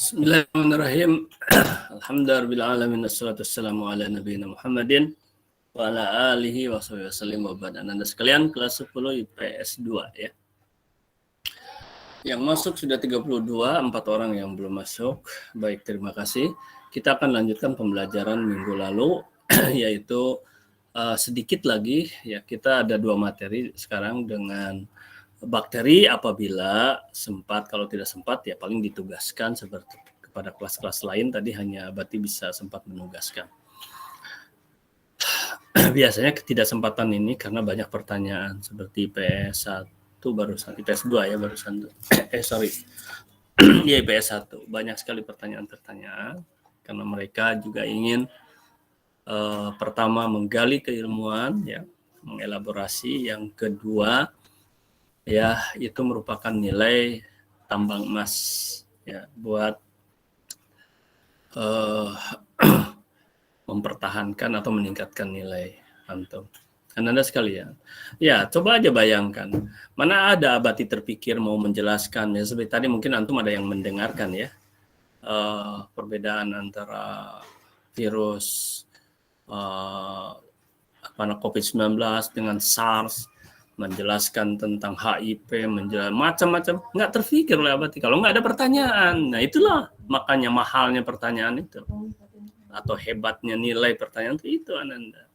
Bismillahirrahmanirrahim. Alhamdulillahirrahmanirrahim. Assalatu wassalamu ala nabiyina Muhammadin wa ala alihi wa sahbihi wasallim wa ba'd. Anda sekalian kelas 10 IPS 2 ya. Yang masuk sudah 32, 4 orang yang belum masuk. Baik, terima kasih. Kita akan lanjutkan pembelajaran minggu lalu yaitu sedikit lagi ya, kita ada 2 materi sekarang dengan bakteri. Apabila sempat, kalau tidak sempat ya paling ditugaskan seperti kepada kelas-kelas lain. Tadi hanya Bati bisa sempat menugaskan. Biasanya ketidaksempatan ini karena banyak pertanyaan seperti IPS 1 barusan, IPS 2 ya barusan. Ya IPS 1 banyak sekali pertanyaan-pertanyaan karena mereka juga ingin pertama menggali keilmuan ya, mengelaborasi, yang kedua ya itu merupakan nilai tambang emas ya buat mempertahankan atau meningkatkan nilai antum. Anda sekalian, ya coba aja bayangkan, mana ada Bati terpikir mau menjelaskan ya seperti tadi, mungkin antum ada yang mendengarkan ya perbedaan antara virus COVID-19 dengan SARS, menjelaskan tentang HIV, menjelaskan macam-macam, nggak terpikir oleh Abati kalau nggak ada pertanyaan. Nah itulah makanya mahalnya pertanyaan itu, atau hebatnya nilai pertanyaan itu Ananda.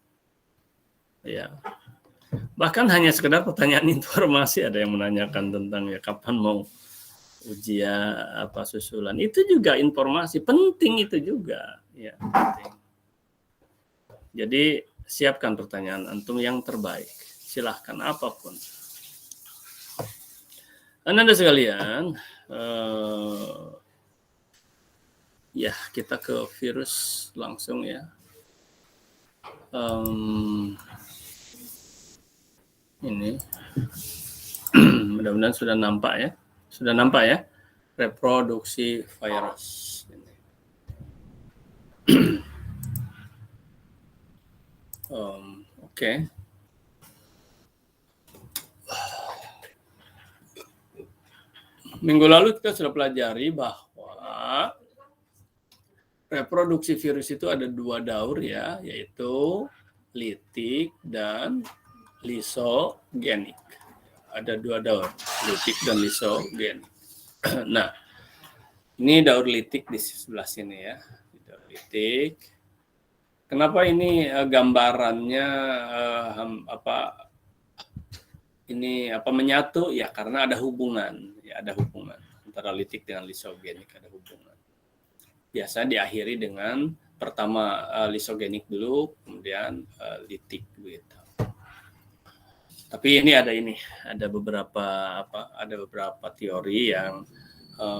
Ya, bahkan hanya sekedar pertanyaan informasi, ada yang menanyakan tentang ya kapan mau ujian apa susulan, itu juga informasi penting, itu juga ya penting. Jadi siapkan pertanyaan antum yang terbaik. Silahkan apapun. Anda sekalian, ya kita ke virus langsung ya. Ini mudah-mudahan sudah nampak ya. Sudah nampak ya? Reproduksi virus. Oke. Minggu lalu kita sudah pelajari bahwa reproduksi virus itu ada 2 daur ya, yaitu litik dan lisogenik. Ada 2 daur, litik dan lisogenik. Nah, ini daur litik di sebelah sini ya, daur litik. Kenapa ini gambarannya ini menyatu ya, karena ada hubungan ya, ada hubungan antara litik dengan lisogenik, ada hubungan. Biasa diakhiri dengan pertama lisogenik dulu, kemudian litik gitu. Tapi ini ada beberapa teori yang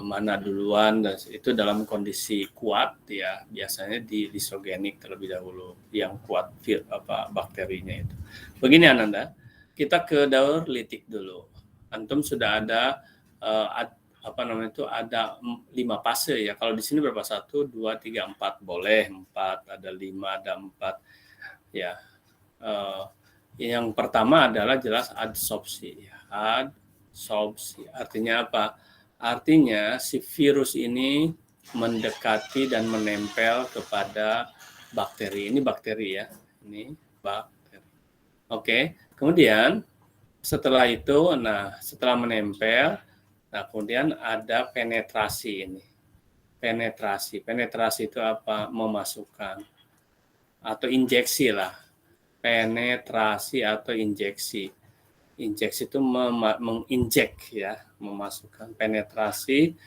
mana duluan, dan itu dalam kondisi kuat ya, biasanya di lisogenik terlebih dahulu yang kuat bakterinya itu. Begini Ananda, kita ke daur litik dulu. Antum sudah ada ada 5 fase ya. Kalau di sini berapa? 1, 2, 3, 4 boleh 4, ada 5, ada 4 ya. Yang pertama adalah jelas adsorpsi. Adsorpsi artinya apa? Artinya si virus ini mendekati dan menempel kepada bakteri. Ini bakteri ya. Ini bakteri. Oke. Kemudian setelah itu, setelah menempel, kemudian ada penetrasi ini. Penetrasi itu apa? Memasukkan atau injeksi lah. Penetrasi atau injeksi. Injeksi itu menginjek ya, memasukkan. Penetrasi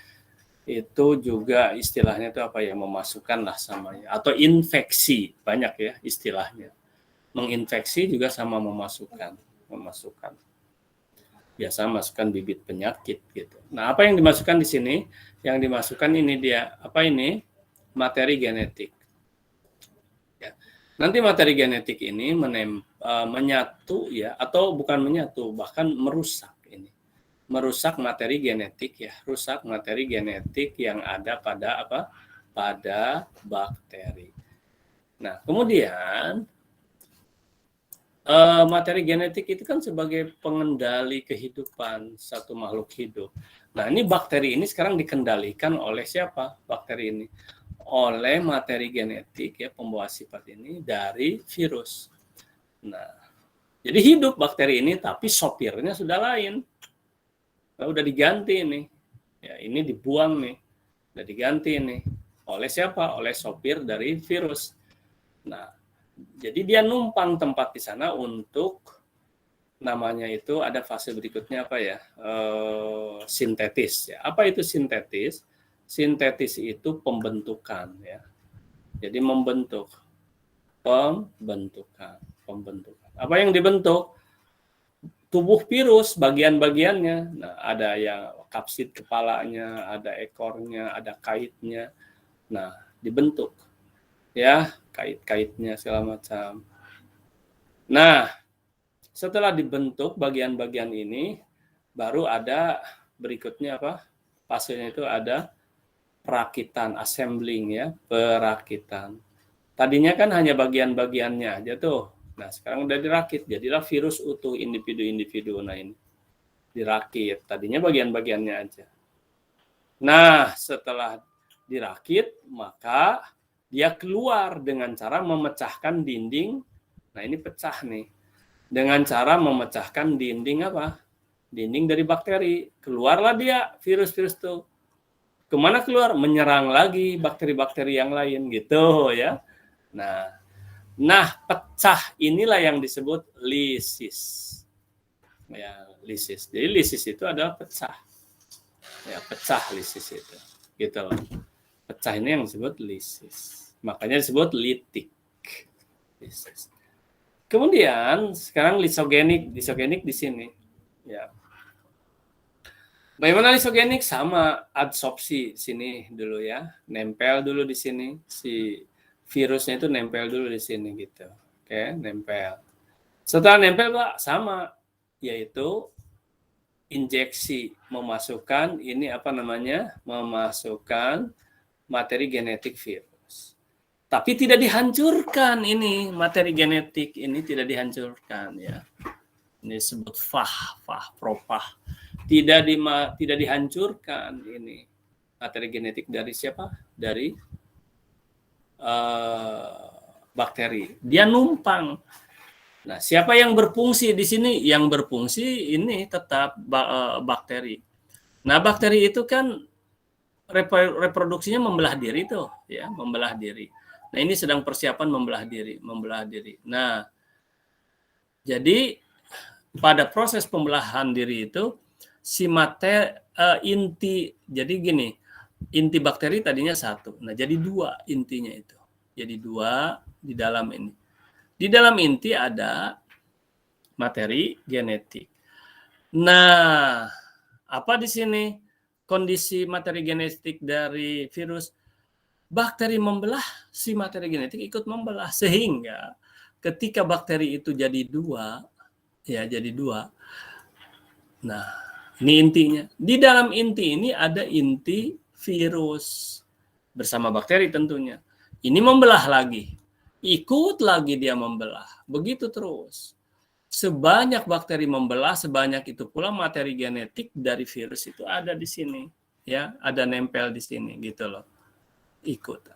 itu juga istilahnya itu apa ya, memasukkan lah samanya. Atau infeksi, banyak ya istilahnya. Menginfeksi juga sama memasukkan. Biasa masukkan bibit penyakit gitu. Nah, apa yang dimasukkan di sini? Yang dimasukkan ini dia, materi genetik. Ya. Nanti materi genetik ini menyatu ya, atau bukan menyatu, bahkan merusak ini. Merusak materi genetik ya, rusak materi genetik yang ada pada pada bakteri. Nah, kemudian Materi genetik itu kan sebagai pengendali kehidupan satu makhluk hidup. Nah, ini bakteri ini sekarang dikendalikan oleh siapa? Bakteri ini oleh materi genetik ya, pembawa sifat ini dari virus. Nah, jadi hidup bakteri ini tapi sopirnya sudah lain. Nah, udah diganti nih. Ya, ini dibuang nih. Udah diganti nih. Oleh siapa? Oleh sopir dari virus. Nah, jadi dia numpang tempat di sana untuk namanya itu ada fase berikutnya apa ya? Sintetis ya. Apa itu sintetis? Sintetis itu pembentukan ya. Jadi membentuk. Pembentukan. Apa yang dibentuk? Tubuh virus bagian-bagiannya. Nah, ada yang kapsid kepalanya, ada ekornya, ada kaitnya. Nah, dibentuk. Ya, kait-kaitnya segala macam. Nah, setelah dibentuk bagian-bagian ini, baru ada berikutnya apa? Fasenya itu ada perakitan, assembling ya, perakitan. Tadinya kan hanya bagian-bagiannya aja tuh. Nah, sekarang udah dirakit, jadilah virus utuh individu-individu. Nah, ini dirakit. Tadinya bagian-bagiannya aja. Nah, setelah dirakit, maka dia keluar dengan cara memecahkan dinding. Nah, ini pecah nih. Dengan cara memecahkan dinding apa? Dinding dari bakteri. Keluarlah dia, virus-virus tuh. Kemana keluar? Menyerang lagi bakteri-bakteri yang lain gitu ya. Nah, pecah inilah yang disebut lisis. Ya, lisis. Jadi lisis itu adalah pecah. Ya, pecah lisis itu. Gitu loh. Pecah ini yang disebut lisis. Makanya disebut litik. Lisis. Kemudian sekarang lisogenik di sini. Ya. Bagaimana lisogenik? Sama adsorpsi sini dulu ya. Nempel dulu di sini. Si virusnya itu nempel dulu di sini gitu. Oke, nempel. Setelah nempel Pak, sama yaitu injeksi, memasukkan ini apa namanya? Memasukkan materi genetik virus. Tapi tidak dihancurkan ini materi genetik ini tidak dihancurkan ya. Ini disebut propah. Tidak dihancurkan ini materi genetik dari siapa? Dari bakteri. Dia numpang. Nah, siapa yang berfungsi di sini? Yang berfungsi ini tetap bakteri. Nah, bakteri itu kan reproduksinya membelah diri tuh, ya, membelah diri. Nah, ini sedang persiapan membelah diri. Nah, jadi pada proses pembelahan diri itu si inti, jadi gini, inti bakteri tadinya satu. Nah, jadi dua intinya itu. Jadi dua di dalam ini. Di dalam inti ada materi genetik. Nah, apa di sini kondisi materi genetik dari virus? Bakteri membelah, si materi genetik ikut membelah sehingga ketika bakteri itu jadi dua, ya jadi dua. Nah, ini intinya. Di dalam inti ini ada inti virus bersama bakteri tentunya. Ini membelah lagi. Ikut lagi dia membelah. Begitu terus. Sebanyak bakteri membelah, sebanyak itu pula materi genetik dari virus itu ada di sini. Ya, ada nempel di sini gitu loh. Ikut.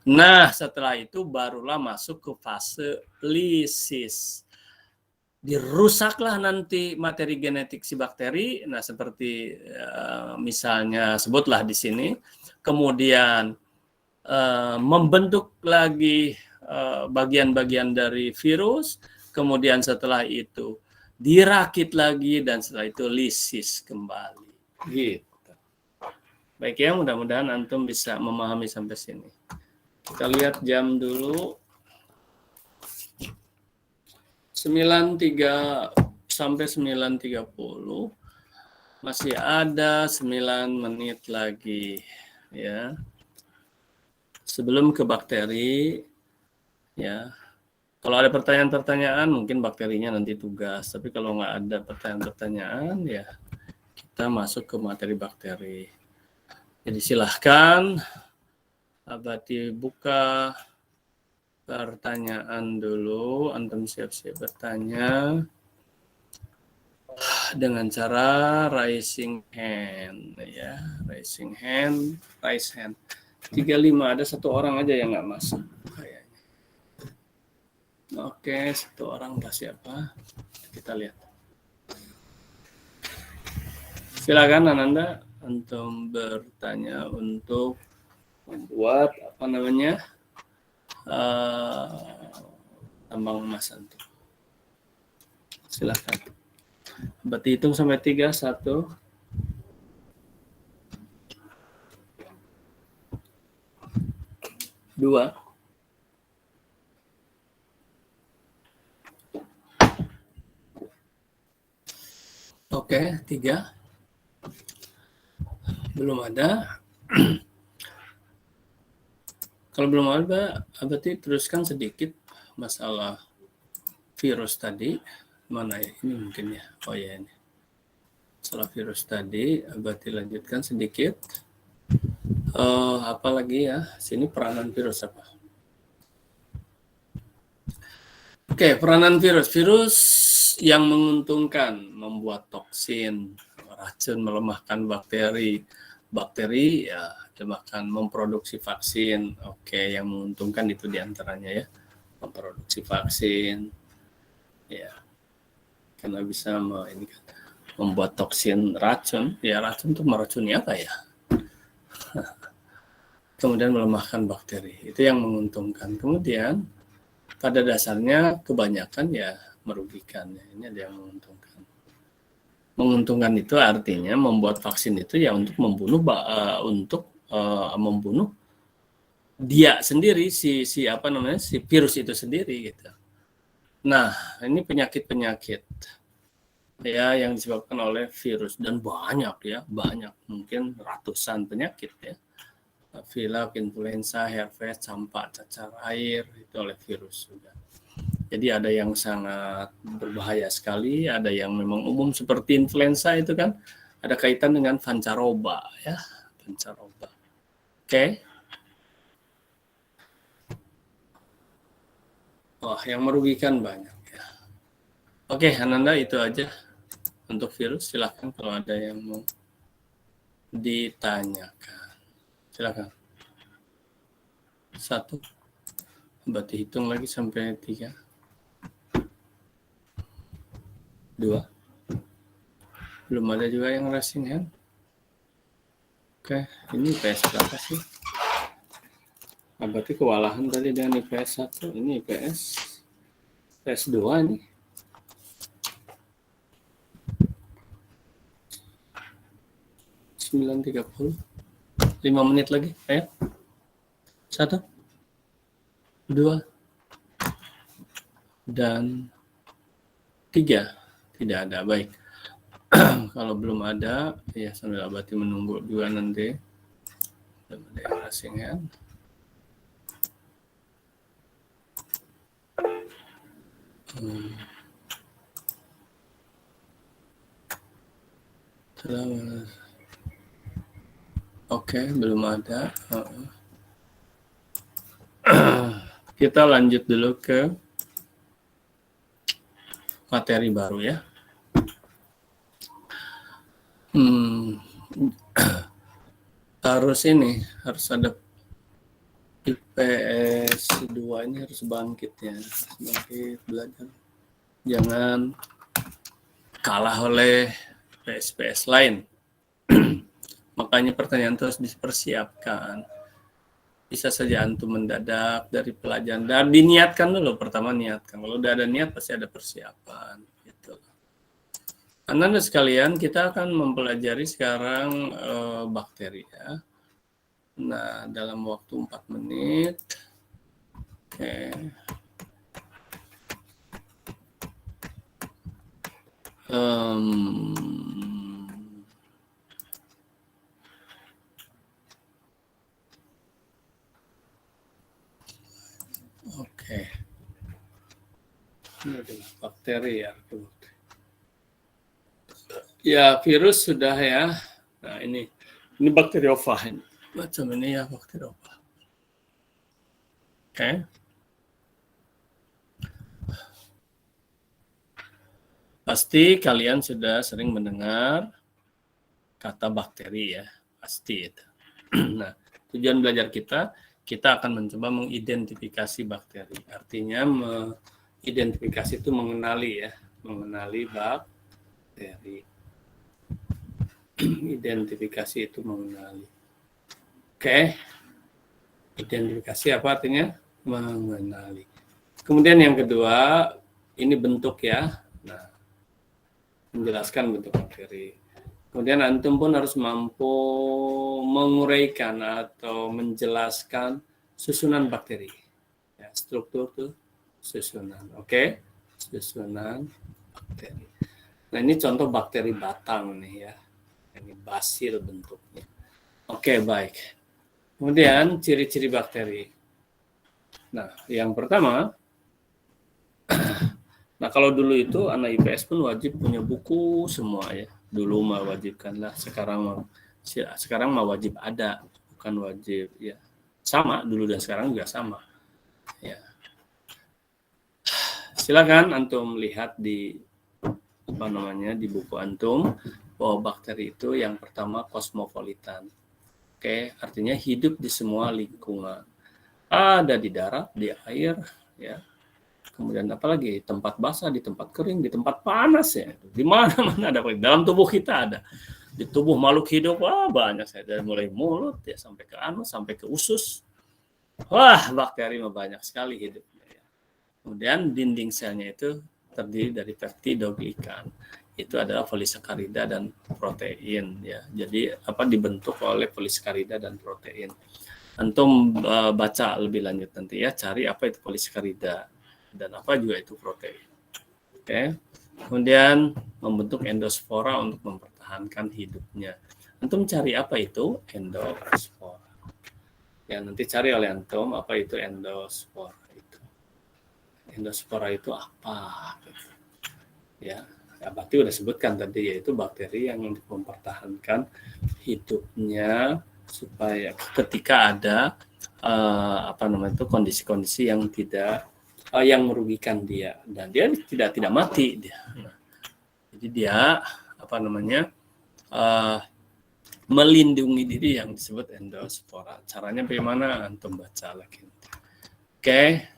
Nah, setelah itu barulah masuk ke fase lisis. Dirusaklah nanti materi genetik si bakteri. Nah, seperti misalnya sebutlah di sini. Kemudian membentuk lagi bagian-bagian dari virus, kemudian setelah itu dirakit lagi, dan setelah itu lisis kembali. Gitu. Baik ya, mudah-mudahan antum bisa memahami sampai sini. Kita lihat jam dulu. 9.3 sampai 9.30. Masih ada 9 menit lagi ya. Sebelum ke bakteri, ya. Kalau ada pertanyaan-pertanyaan, mungkin bakterinya nanti tugas. Tapi kalau nggak ada pertanyaan-pertanyaan, ya kita masuk ke materi bakteri. Jadi silahkan, Abadi buka pertanyaan dulu. Antum siap-siap bertanya dengan cara raising hand ya, raising hand, raise hand. 35 ada satu orang aja yang nggak masuk kayaknya. Oke, satu orang entah siapa. Kita lihat. Silakan Ananda untuk bertanya untuk membuat apa namanya tambang emas antum. Silakan. Berarti hitung sampai 3, 1, 2. Oke, 3. Belum ada. Kalau belum ada, berarti teruskan sedikit masalah virus tadi. Mana ya? Ini mungkin ya. Oh ya ini. Masalah virus tadi, berarti lanjutkan sedikit. Apa lagi ya? Sini peranan virus apa? Oke, peranan virus. Virus yang menguntungkan, membuat toksin, racun, melemahkan bakteri. Bakteri ya bahkan memproduksi vaksin. Oke, yang menguntungkan itu diantaranya ya, memproduksi vaksin. Ya, karena bisa membuat toksin racun. Ya racun itu meracuni apa ya? Kemudian melemahkan bakteri. Itu yang menguntungkan. Kemudian pada dasarnya kebanyakan ya merugikan. Ini ada yang menguntungkan. Menguntungkan itu artinya membuat vaksin itu ya untuk membunuh membunuh dia sendiri si virus itu sendiri gitu. Nah, ini penyakit-penyakit ya yang disebabkan oleh virus dan banyak ya, mungkin ratusan penyakit ya. Pilek, influenza, herpes, campak, cacar air itu oleh virus juga. Jadi ada yang sangat berbahaya sekali, ada yang memang umum seperti influenza itu kan ada kaitan dengan pancaroba ya, pancaroba. Oke. Wah, yang merugikan banyak ya. Oke, Ananda itu aja untuk virus. Silakan kalau ada yang mau ditanyakan. Silakan. 1. Berarti hitung lagi sampai 3. 2. Belum ada juga yang raising hand. Oke, ini IPS berapa sih? Berarti kewalahan tadi dengan IPS 1. Ini IPS 2 nih. Sembilan 30. 5 menit lagi. Ayo. 1, 2, dan 3. Tidak ada. Baik. Kalau belum ada, ya sambil Abati menunggu juga nanti. Belum ada yang raising hand. Oke, belum ada. Kita lanjut dulu ke materi baru ya. Harus ada IPS 2 ini harus bangkit ya. Bangkit, belajar. Jangan kalah oleh IPS lain. Makanya pertanyaan terus dipersiapkan. Bisa saja antum mendadak dari pelajaran. Dan diniatkan dulu, pertama niatkan. Kalau udah ada niat pasti ada persiapan. Gitu. Anak-anak sekalian, kita akan mempelajari sekarang bakteri ya. Nah, dalam waktu 4 menit. Oke. Oke. Ini adalah bakteri ya. Ya, virus sudah ya. Nah, ini bakteriofag ini. Macam ini ya bakteriofag. Oke. Pasti kalian sudah sering mendengar kata bakteri ya, pasti itu. Nah, tujuan belajar kita akan mencoba mengidentifikasi bakteri. Artinya mengidentifikasi itu mengenali ya, mengenali bakteri. Identifikasi itu mengenali. Oke. Identifikasi apa artinya? Mengenali. Kemudian yang kedua, ini bentuk ya. Nah, menjelaskan bentuk bakteri. Kemudian antum pun harus mampu menguraikan atau menjelaskan susunan bakteri. Ya, struktur tuh susunan. Oke? Susunan bakteri. Nah, ini contoh bakteri batang nih ya. Ini basil bentuknya. Oke, baik. Kemudian ciri-ciri bakteri. Nah, yang pertama, nah kalau dulu itu anak IPS pun wajib punya buku semua ya. Dulu mah wajibkan lah, sekarang mah wajib ada, bukan wajib ya. Sama dulu dan sekarang juga sama. Ya. Silakan antum lihat di di buku antum bahwa bakteri itu yang pertama kosmopolitan. Oke, artinya hidup di semua lingkungan. Ada di darat, di air, ya. Kemudian apalagi tempat basah, di tempat kering, di tempat panas ya. Di mana-mana ada. Dalam tubuh kita ada. Di tubuh makhluk hidup banyak saya dari mulai mulut ya sampai ke anus, sampai ke usus. Wah, bakteri banyak sekali hidupnya ya. Kemudian dinding selnya itu terdiri dari peptidoglikan. Itu adalah polisakarida dan protein ya. Jadi dibentuk oleh polisakarida dan protein. Antum baca lebih lanjut nanti ya, cari apa itu polisakarida dan apa juga itu protein. Oke. Kemudian membentuk endospora untuk mempertahankan hidupnya. Antum cari apa itu endospora. Ya, nanti cari oleh antum apa itu endospora itu. Endospora itu apa? Ya, berarti udah sebutkan tadi yaitu bakteri yang untuk mempertahankan hidupnya supaya ketika ada kondisi-kondisi yang tidak yang merugikan dia dan dia tidak mati dia. Nah, jadi dia melindungi diri yang disebut endospora. Caranya bagaimana? Antum baca lagi. Oke.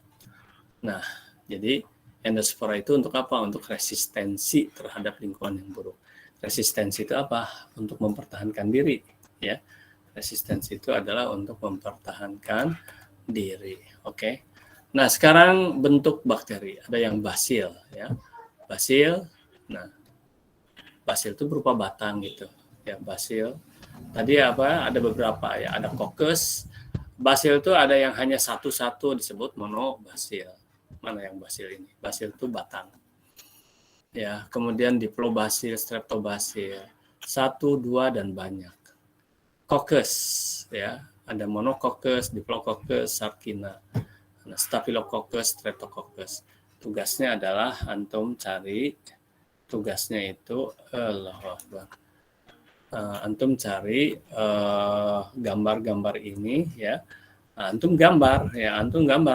Nah, jadi endospora itu untuk apa? Untuk resistensi terhadap lingkungan yang buruk. Resistensi itu apa? Untuk mempertahankan diri, ya. Resistensi itu adalah untuk mempertahankan diri. Oke. Nah, sekarang bentuk bakteri. Ada yang basil ya. Basil. Nah, basil itu berupa batang gitu. Ya, basil. Tadi ada beberapa ya. Ada coccus. Basil itu ada yang hanya satu-satu disebut monobasil. Mana yang basil ini? Basil itu batang. Ya, kemudian diplobasil, streptobasil. 1, 2 dan banyak. Coccus ya, ada monococcus, diplococcus, sarkina. Nah, staphylococcus, streptococcus. Tugasnya adalah antum cari antum cari gambar-gambar ini ya. Antum gambar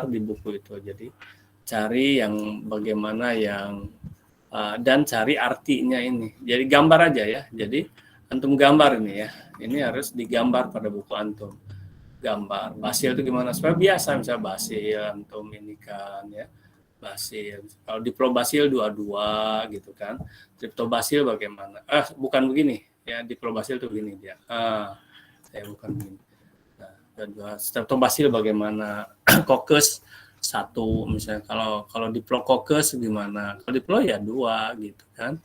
di buku itu. Jadi cari yang bagaimana yang dan cari artinya ini. Jadi gambar aja ya. Jadi antum gambar ini ya. Ini harus digambar pada buku antum. Gambar basil itu gimana supaya biasa misalnya basil antum ini kan ya basil kalau diplobasil 22 gitu kan streptobasil bagaimana bukan begini ya diplobasil itu begini dia saya bukan begini nah, streptobasil bagaimana coccus 1 misalnya kalau diplococcus gimana kalau diplo ya 2 gitu kan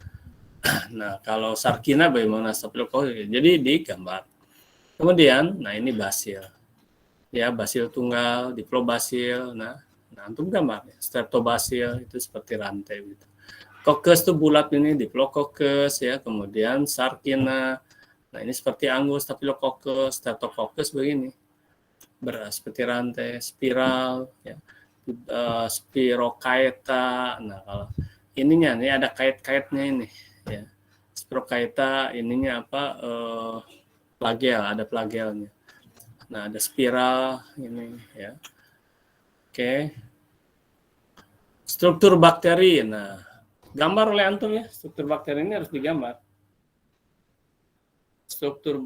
nah kalau sarkina bagaimana staphylococcus jadi digambar kemudian nah ini basil ya basil tunggal, diplobasil, nah antum gambar streptobasil itu seperti rantai gitu. Coccus itu bulat ini diplococcus ya, kemudian sarkina, nah ini seperti angus, staphylococcus, streptococcus begini, seperti rantai, spiral, ya, spirochaeta, nah kalau ininya ini ada kait-kaitnya ini, ya, spirochaeta ininya flagel, ada flagelnya. Nah, ada spiral ini ya. Oke. Struktur bakteri. Nah, gambar oleh antum ya, struktur bakteri ini harus digambar. Struktur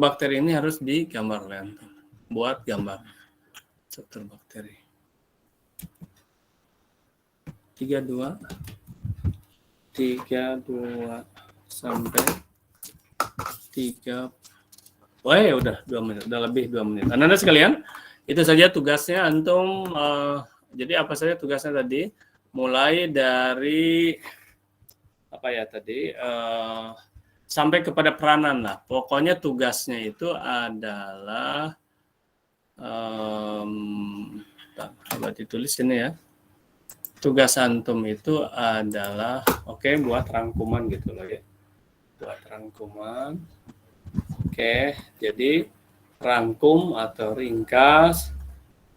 bakteri ini harus digambar oleh antum. Buat gambar struktur bakteri. 32 sampai 3. Wah, ya udah 2 menit, udah lebih 2 menit. Anak-anak sekalian, itu saja tugasnya antum. Jadi apa saja tugasnya tadi? Mulai dari apa ya tadi? Sampai kepada peranan lah. Pokoknya tugasnya itu adalah coba ditulis ini ya. Tugas antum itu adalah buat rangkuman gitu loh ya. Buat rangkuman. Jadi rangkum atau ringkas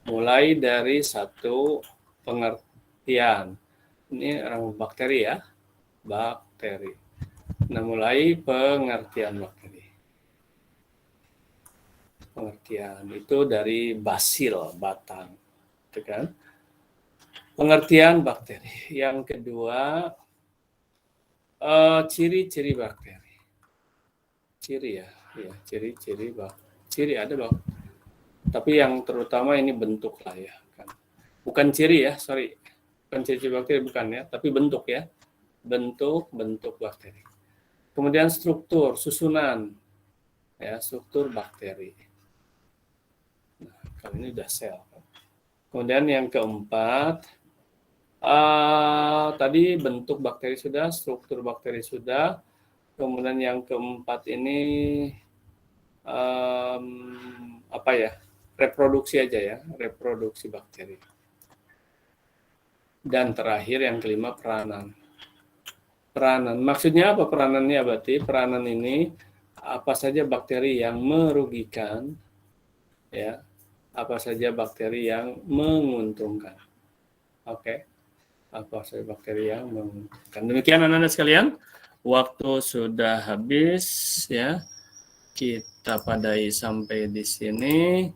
mulai dari satu pengertian. Ini rangkum bakteri ya. Bakteri. Nah, mulai pengertian bakteri. Pengertian itu dari basil, batang. Gitu kan? Pengertian bakteri. Yang kedua, ciri-ciri bakteri. Ciri ya, ciri-ciri bakteri. Ciri ada bang. Tapi yang terutama ini bentuk lah ya. Kan. Bukan ciri ya, sorry. Bukan ciri-ciri bakteri, bukan ya. Tapi bentuk ya. Bentuk bakteri. Kemudian struktur, susunan. Ya, struktur bakteri. Nah, kali ini udah sel. Kemudian yang keempat, tadi bentuk bakteri sudah, struktur bakteri sudah. Kemudian yang keempat ini reproduksi aja ya, reproduksi bakteri. Dan terakhir yang kelima peranan. Peranan, maksudnya apa peranannya? Berarti peranan ini apa saja bakteri yang merugikan, ya, apa saja bakteri yang menguntungkan. Apa saja bakteri yang menguntungkan. Demikian anak-anak sekalian, waktu sudah habis ya. Kita padai sampai di sini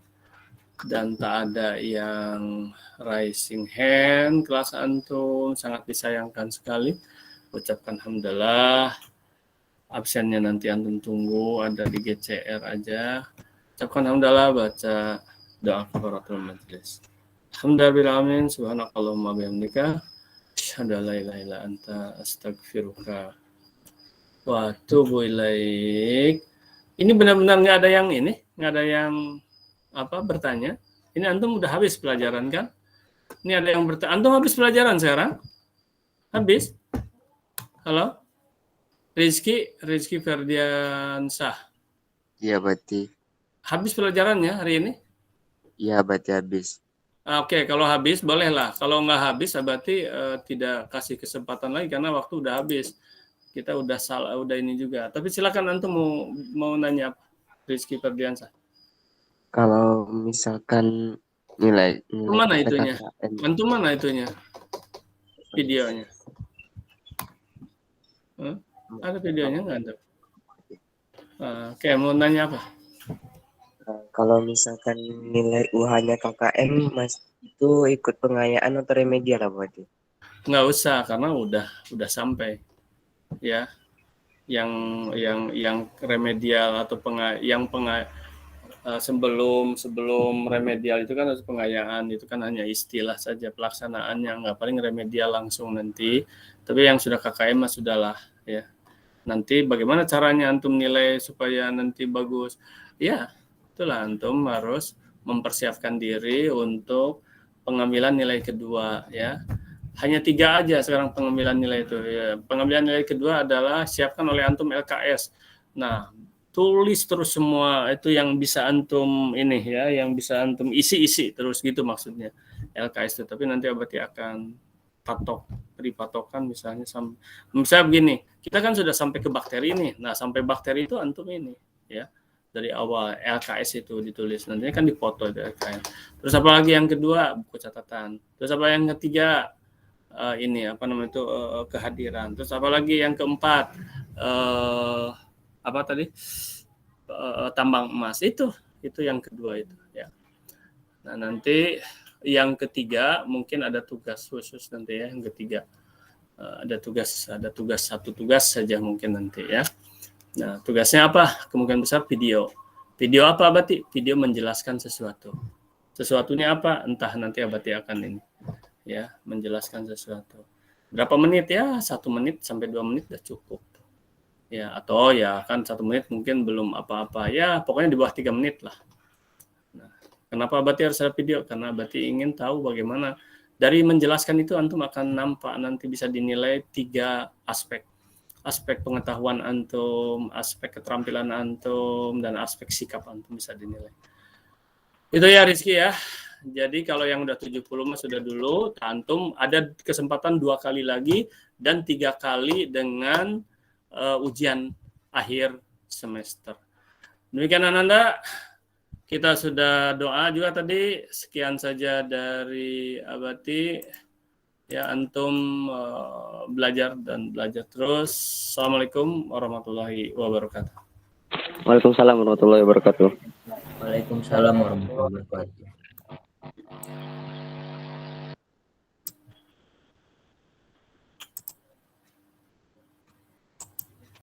dan tak ada yang raising hand kelas antum, sangat disayangkan sekali. Ucapkan alhamdulillah. Absennya nanti antum tunggu, ada di GCR aja. Ucapkan alhamdulillah, baca doa kafaratul majelis. Alhamdulillah, subhanakallahumma bihamdika asyhadu an la ilaha illa anta astaghfiruka wa atubu ilaik. Ini benar-benar nggak ada yang bertanya. Ini antum udah habis pelajaran kan? Ini ada yang bertanya. Antum habis pelajaran sekarang? Habis? Halo? Rizky Ferdiansah. Iya, berarti. Habis pelajarannya hari ini? Iya, berarti habis. Oke, kalau habis bolehlah. Kalau nggak habis berarti tidak kasih kesempatan lagi karena waktu udah habis. Kita udah salah, udah ini juga. Tapi silakan antum mau nanya apa? Rizky Ferdiansah. Kalau misalkan nilai mana itunya? Antum mana itunya? Videonya. Ada videonya nggak ada? Oke, mau nanya apa? Kalau misalkan nilai UH-nya KKM, Mas, itu ikut pengayaan atau remedial apa itu? Nggak usah, karena udah sampai. Ya, yang remedial atau sebelum remedial itu kan harus pengayaan, itu kan hanya istilah saja, pelaksanaannya nggak, paling remedial langsung nanti. Tapi yang sudah KKM mah sudahlah ya. Nanti bagaimana caranya antum nilai supaya nanti bagus? Ya, itulah antum harus mempersiapkan diri untuk pengambilan nilai kedua ya. Hanya 3 aja sekarang pengambilan nilai itu ya. Pengambilan nilai kedua adalah siapkan oleh antum LKS. Nah, tulis terus semua itu yang bisa antum ini ya, yang bisa antum isi terus gitu maksudnya LKS itu. Tapi nanti berarti akan beri patokan misalnya begini, kita kan sudah sampai ke bakteri ini. Nah, sampai bakteri itu antum ini ya. Dari awal LKS itu ditulis, nantinya kan dipoto itu LKS. Terus apa lagi yang kedua? Buku catatan. Terus apa yang ketiga? Kehadiran. Terus apa lagi yang keempat? Tambang emas itu yang kedua itu ya. Nah, nanti yang ketiga mungkin ada tugas khusus nanti ya, yang ketiga Ada tugas satu tugas saja mungkin nanti ya. Nah, tugasnya apa? Kemungkinan besar video. Video apa Abati? Video menjelaskan sesuatu. Sesuatunya apa? Entah nanti Abati akan ini. Ya, menjelaskan sesuatu. Berapa menit ya? 1 menit sampai 2 menit udah cukup. Ya, atau ya kan 1 menit mungkin belum apa-apa. Ya, pokoknya di bawah 3 menit lah. Nah, kenapa Abati harus ada video? Karena Abati ingin tahu bagaimana dari menjelaskan itu antum akan nampak nanti bisa dinilai 3 aspek. Aspek pengetahuan antum, aspek keterampilan antum, dan aspek sikap antum bisa dinilai. Itu ya Rizky ya. Jadi kalau yang udah 70 mah sudah dulu, antum ada kesempatan 2 kali lagi dan 3 kali dengan ujian akhir semester. Demikian Ananda, kita sudah doa juga tadi. Sekian saja dari Abati. Ya, antum belajar dan belajar terus. Assalamualaikum warahmatullahi wabarakatuh. Waalaikumsalam warahmatullahi wabarakatuh. Waalaikumsalam warahmatullahi wabarakatuh.